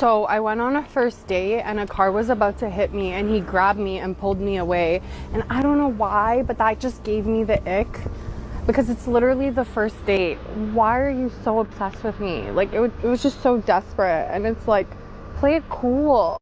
So I went on a first date and a car was about to hit me and he grabbed me and pulled me away. And I don't know why, but that just gave me the ick because it's literally the first date. Why are you so obsessed with me? Like it was just so desperate, and it's like, play it cool.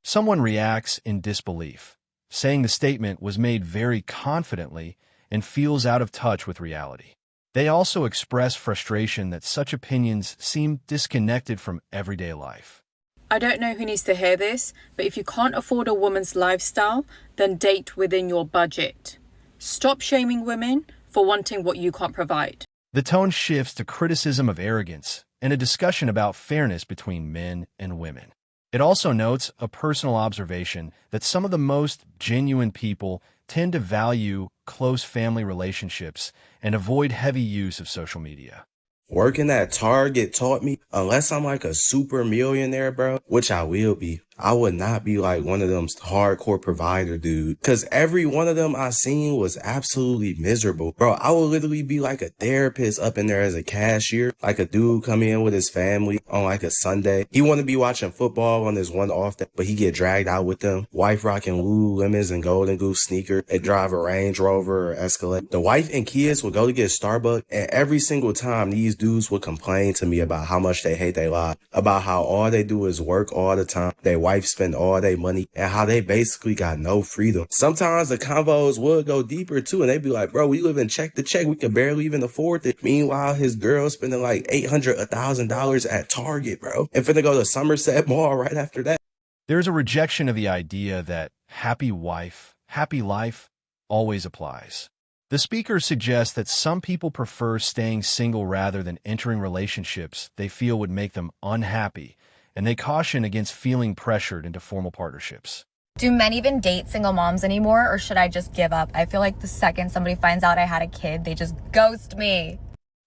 Someone reacts in disbelief, saying the statement was made very confidently and feels out of touch with reality. They also express frustration that such opinions seem disconnected from everyday life. I don't know who needs to hear this, but if you can't afford a woman's lifestyle, then date within your budget. Stop shaming women for wanting what you can't provide. The tone shifts to criticism of arrogance and a discussion about fairness between men and women. It also notes a personal observation that some of the most genuine people tend to value close family relationships and avoid heavy use of social media. Working at Target taught me, unless I'm like a super millionaire, bro, which I will be, I would not be like one of them hardcore provider dude. Cause every one of them I seen was absolutely miserable. Bro, I would literally be like a therapist up in there as a cashier. Like a dude come in with his family on like a Sunday. He want to be watching football on his one off day, but he get dragged out with them. Wife rocking Lululemons and Golden Goose sneaker. They drive a Range Rover or Escalade. The wife and kids would go to get Starbucks, and every single time these dudes would complain to me about how much they hate their life, about how all they do is work all the time. They wife spend all their money, and how they basically got no freedom. Sometimes the convos would go deeper too, and they'd be like, bro, we live in check to check. We can barely even afford it. Meanwhile, his girl spending like $800, $1,000 at Target, bro, and finna go to Somerset Mall right after that. There's a rejection of the idea that happy wife, happy life always applies. The speaker suggests that some people prefer staying single rather than entering relationships they feel would make them unhappy, and they caution against feeling pressured into formal partnerships. Do men even date single moms anymore, or should I just give up? I feel like the second somebody finds out I had a kid, they just ghost me.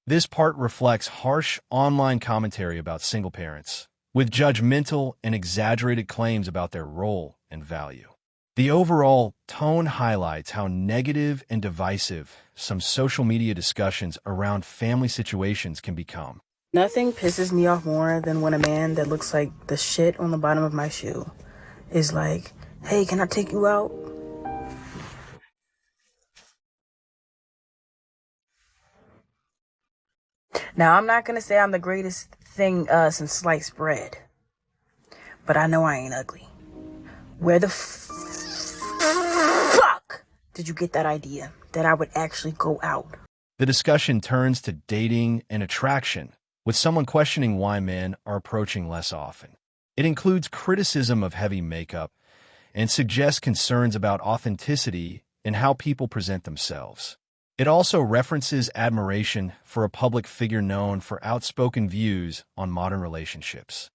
This part reflects harsh online commentary about single parents, with judgmental and exaggerated claims about their role and value. The overall tone highlights how negative and divisive some social media discussions around family situations can become. Nothing pisses me off more than when a man that looks like the shit on the bottom of my shoe is like, hey, can I take you out? Now, I'm not going to say I'm the greatest thing since sliced bread, but I know I ain't ugly. Where the fuck did you get that idea that I would actually go out? The discussion turns to dating and attraction, with someone questioning why men are approaching less often. It includes criticism of heavy makeup and suggests concerns about authenticity and how people present themselves. It also references admiration for a public figure known for outspoken views on modern relationships.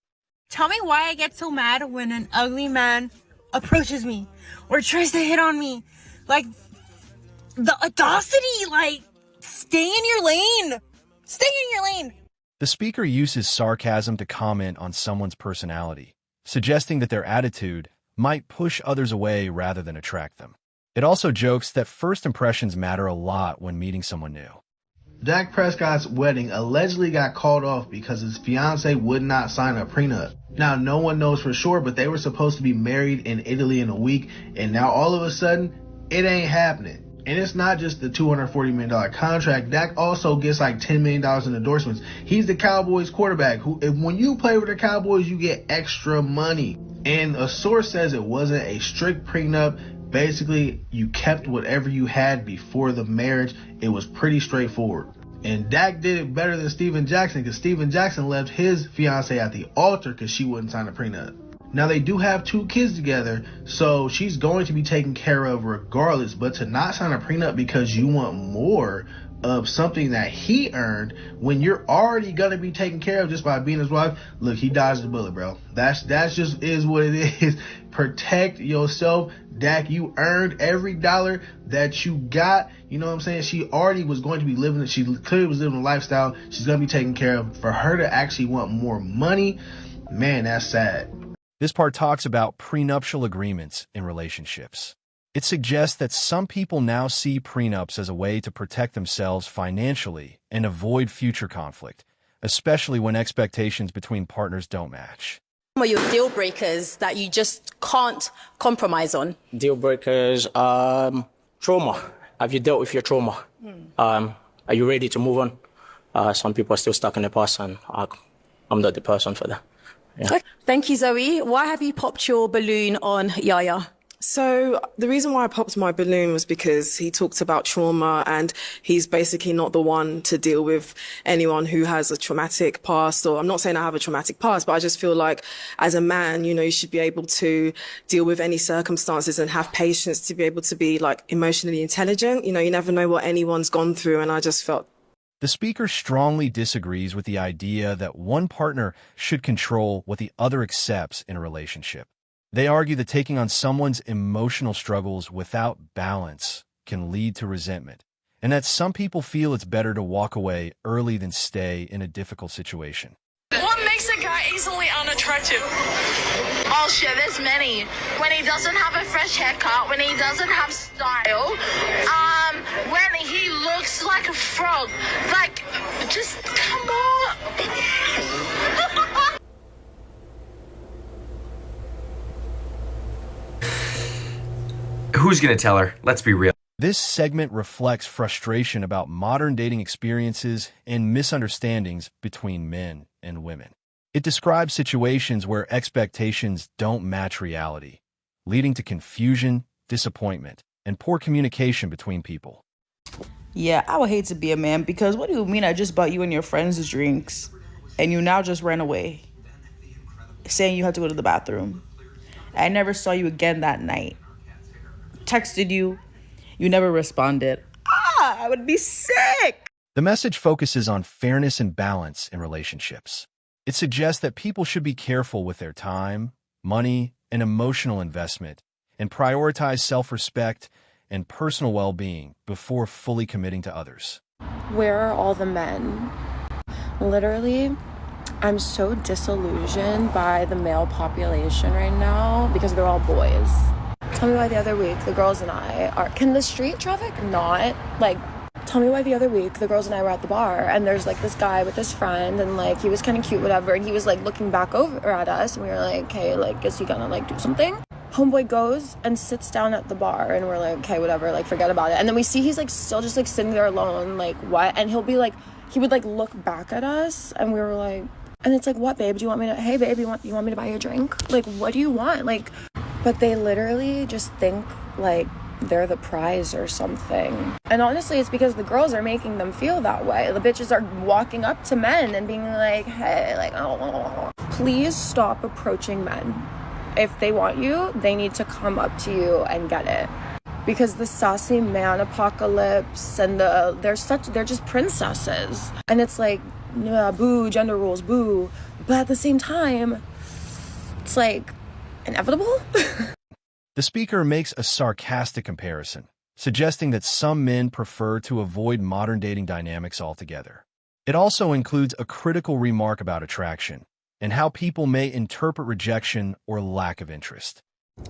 Tell me why I get so mad when an ugly man approaches me or tries to hit on me. Like, the audacity, like, stay in your lane. Stay in your lane. The speaker uses sarcasm to comment on someone's personality, suggesting that their attitude might push others away rather than attract them. It also jokes that first impressions matter a lot when meeting someone new. Dak Prescott's wedding allegedly got called off because his fiancée would not sign a prenup. Now, no one knows for sure, but they were supposed to be married in Italy in a week, and now all of a sudden, it ain't happening. And it's not just the $240 million contract. Dak also gets like $10 million in endorsements. He's the Cowboys quarterback who, when you play with the Cowboys, you get extra money. And a source says it wasn't a strict prenup. Basically, you kept whatever you had before the marriage. It was pretty straightforward. And Dak did it better than Steven Jackson, because Steven Jackson left his fiancée at the altar because she wouldn't sign a prenup. Now, they do have 2 kids together, so she's going to be taken care of regardless. But to not sign a prenup because you want more of something that he earned when you're already going to be taken care of just by being his wife, look, he dodged the bullet, bro. That's just is what it is. Protect yourself. Dak, you earned every dollar that you got. You know what I'm saying? She already was going to be living, she clearly was living a lifestyle. She's going to be taken care of. For her to actually want more money, man, that's sad. This part talks about prenuptial agreements in relationships. It suggests that some people now see prenups as a way to protect themselves financially and avoid future conflict, especially when expectations between partners don't match. What are your deal breakers that you just can't compromise on? Deal breakers, trauma. Have you dealt with your trauma? Are you ready to move on? Some people are still stuck in the past, and I'm not the person for that. Yeah. Okay. Thank you, Zoe. Why have you popped your balloon on Yaya? So the reason why I popped my balloon was because he talked about trauma, and he's basically not the one to deal with anyone who has a traumatic past. Or I'm not saying I have a traumatic past, but I just feel like as a man, you should be able to deal with any circumstances and have patience to be able to be like emotionally intelligent. You never know what anyone's gone through. And I just felt. The speaker strongly disagrees with the idea that one partner should control what the other accepts in a relationship. They argue that taking on someone's emotional struggles without balance can lead to resentment, and that some people feel it's better to walk away early than stay in a difficult situation. What makes a guy easily unattractive? Oh shit, there's many. When he doesn't have a fresh haircut, when he doesn't have style, when he looks like a frog. Like, just come on. Who's gonna tell her? Let's be real. This segment reflects frustration about modern dating experiences and misunderstandings between men and women. It describes situations where expectations don't match reality, leading to confusion, disappointment, and poor communication between people. Yeah, I would hate to be a man, because what do you mean I just bought you and your friends drinks and you now just ran away, saying you had to go to the bathroom? I never saw you again that night. Texted you, you never responded. I would be sick. The message focuses on fairness and balance in relationships. It suggests that people should be careful with their time, money, and emotional investment, and prioritize self-respect and personal well-being before fully committing to others. Where are all the men? Literally, I'm so disillusioned by the male population right now because they're all boys. Tell me why the other week the girls and I are... Can the street traffic not? Tell me why the other week the girls and I were at the bar and there's this guy with his friend and he was kind of cute, whatever, and he was looking back over at us and we were like, hey, is he gonna do something? Homeboy goes and sits down at the bar and we're like, okay, whatever, forget about it. And then we see he's still just sitting there alone, what? And he'll be he would look back at us and we were like, and it's what, babe, do you want me to, hey babe, you want me to buy you a drink? What do you want? But they literally just think they're the prize or something. And honestly, it's because the girls are making them feel that way. The bitches are walking up to men and being like, hey, oh. Please stop approaching men. If they want you, they need to come up to you and get it. Because the sassy man apocalypse and they're just princesses. And it's yeah, boo, gender rules, boo. But at the same time, it's inevitable. The speaker makes a sarcastic comparison, suggesting that some men prefer to avoid modern dating dynamics altogether. It also includes a critical remark about attraction and how people may interpret rejection or lack of interest.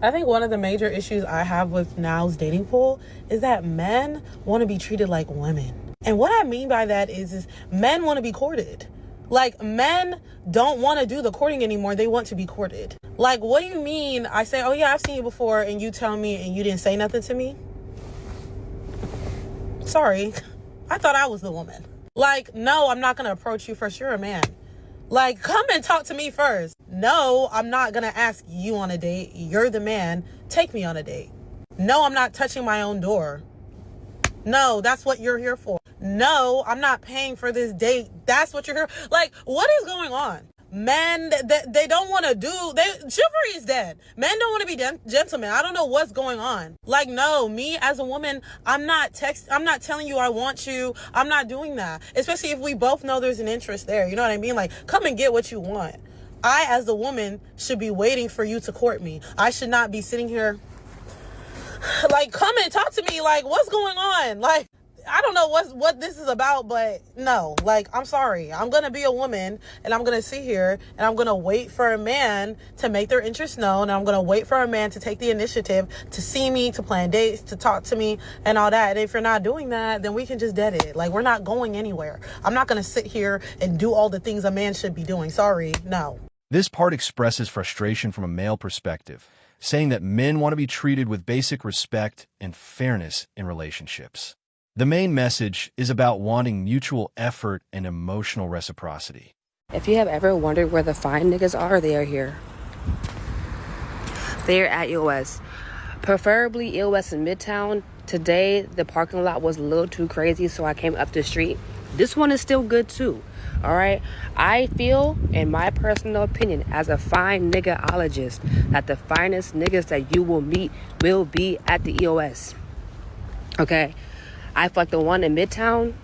I think one of the major issues I have with now's dating pool is that men want to be treated like women. And what I mean by that is men want to be courted. Men don't want to do the courting anymore. They want to be courted. What do you mean? I say, oh yeah, I've seen you before, and you tell me and you didn't say nothing to me? Sorry. I thought I was the woman. No, I'm not going to approach you first. You're a man. Come and talk to me first. No, I'm not going to ask you on a date. You're the man. Take me on a date. No, I'm not touching my own door. No, that's what you're here for. No, I'm not paying for this date. That's what you're here. What is going on? Men, they don't want to chivalry is dead. Men don't want to be gentlemen. I don't know what's going on. No, me as a woman, I'm not telling you I want you. I'm not doing that. Especially if we both know there's an interest there. You know what I mean? Come and get what you want. I, as a woman, should be waiting for you to court me. I should not be sitting here come and talk to me. What's going on? I don't know what this is about, but no, like, I'm sorry. I'm going to be a woman and I'm going to sit here and I'm going to wait for a man to make their interest known. And I'm going to wait for a man to take the initiative to see me, to plan dates, to talk to me and all that. And if you're not doing that, then we can just dead it. Like, we're not going anywhere. I'm not going to sit here and do all the things a man should be doing. Sorry. No. This part expresses frustration from a male perspective, saying that men want to be treated with basic respect and fairness in relationships. The main message is about wanting mutual effort and emotional reciprocity. If you have ever wondered where the fine niggas are, they are here. They're at EOS. Preferably EOS in Midtown. Today, the parking lot was a little too crazy, so I came up the street. This one is still good too, all right? I feel, in my personal opinion, as a fine niggaologist, that the finest niggas that you will meet will be at the EOS, okay? I feel like the one in Midtown,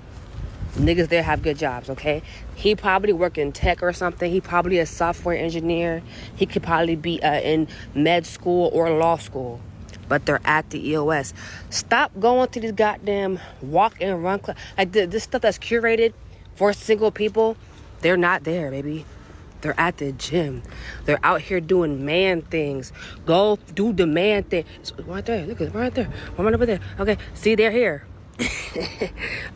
niggas there have good jobs, okay? He probably work in tech or something. He probably a software engineer. He could probably be in med school or law school. But they're at the EOS. Stop going to these goddamn walk and run clubs. Like this stuff that's curated for single people, they're not there, baby. They're at the gym. They're out here doing man things. Go do the man thing. It's right there. Look, it's right there. Right over there. Okay, see, they're here.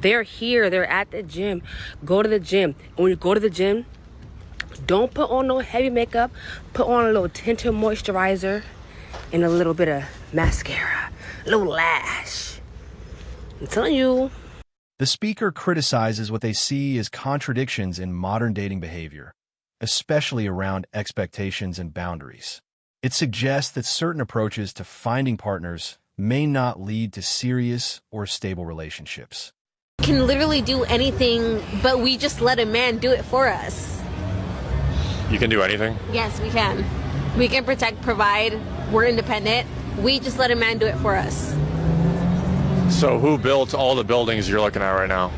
They're here. They're at the gym. Go to the gym. When you go to the gym, don't put on no heavy makeup. Put on a little tinted moisturizer and a little bit of mascara, a little lash. I'm telling you. The speaker criticizes what they see as contradictions in modern dating behavior, especially around expectations and boundaries. It suggests that certain approaches to finding partners may not lead to serious or stable relationships. Can literally do anything, but we just let a man do it for us. You can do anything? Yes, we can. We can protect, provide. We're independent. We just let a man do it for us. So who built all the buildings you're looking at right now?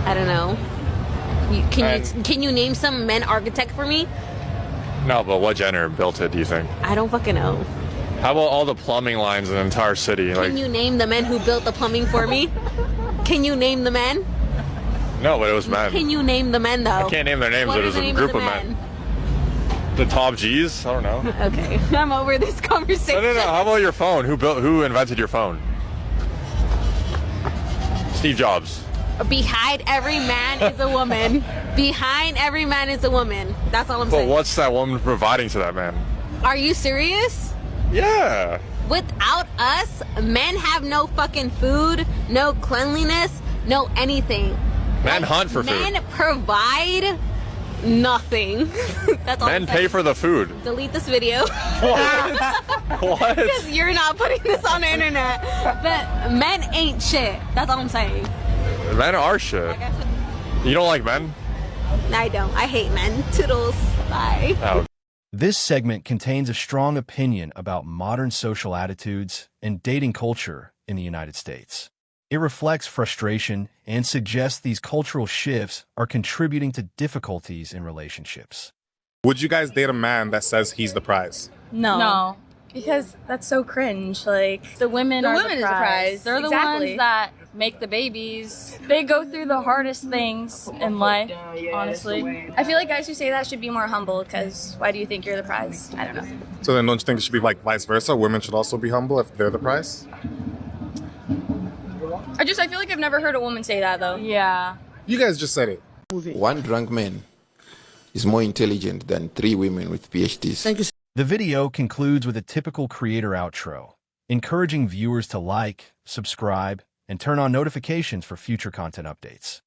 I don't know. Can you name some men architect for me? No, but what gender built it, do you think? I don't fucking know. How about all the plumbing lines in the entire city? Can you name the men who built the plumbing for me? Can you name the men? No, but it was men. Can you name the men, though? I can't name their names. It was a group of men. The top G's? I don't know. Okay, I'm over this conversation. No. How about your phone? Who invented your phone? Steve Jobs. Behind every man is a woman. Behind every man is a woman. That's all I'm saying. But what's that woman providing to that man? Are you serious? Yeah. Without us, men have no fucking food, no cleanliness, no anything. Men hunt for food. Men provide nothing. That's all. Men pay for the food. Delete this video. What? Because you're not putting this on the internet. But men ain't shit. That's all I'm saying. Men are shit. You don't like men? I don't. I hate men. Toodles. Bye. Oh. This segment contains a strong opinion about modern social attitudes and dating culture in the United States. It reflects frustration and suggests these cultural shifts are contributing to difficulties in relationships. Would you guys date a man that says he's the prize? No. Because that's so cringe. Like, the women are the prize. They're the ones that make the babies. They go through the hardest things in life, honestly. I feel like guys who say that should be more humble, because why do you think you're the prize? I don't know. So then don't you think it should be like vice versa? Women should also be humble if they're the prize? I feel like I've never heard a woman say that, though. Yeah. You guys just said it. One drunk man is more intelligent than 3 women with PhDs. Thank you. The video concludes with a typical creator outro, encouraging viewers to like, subscribe, and turn on notifications for future content updates.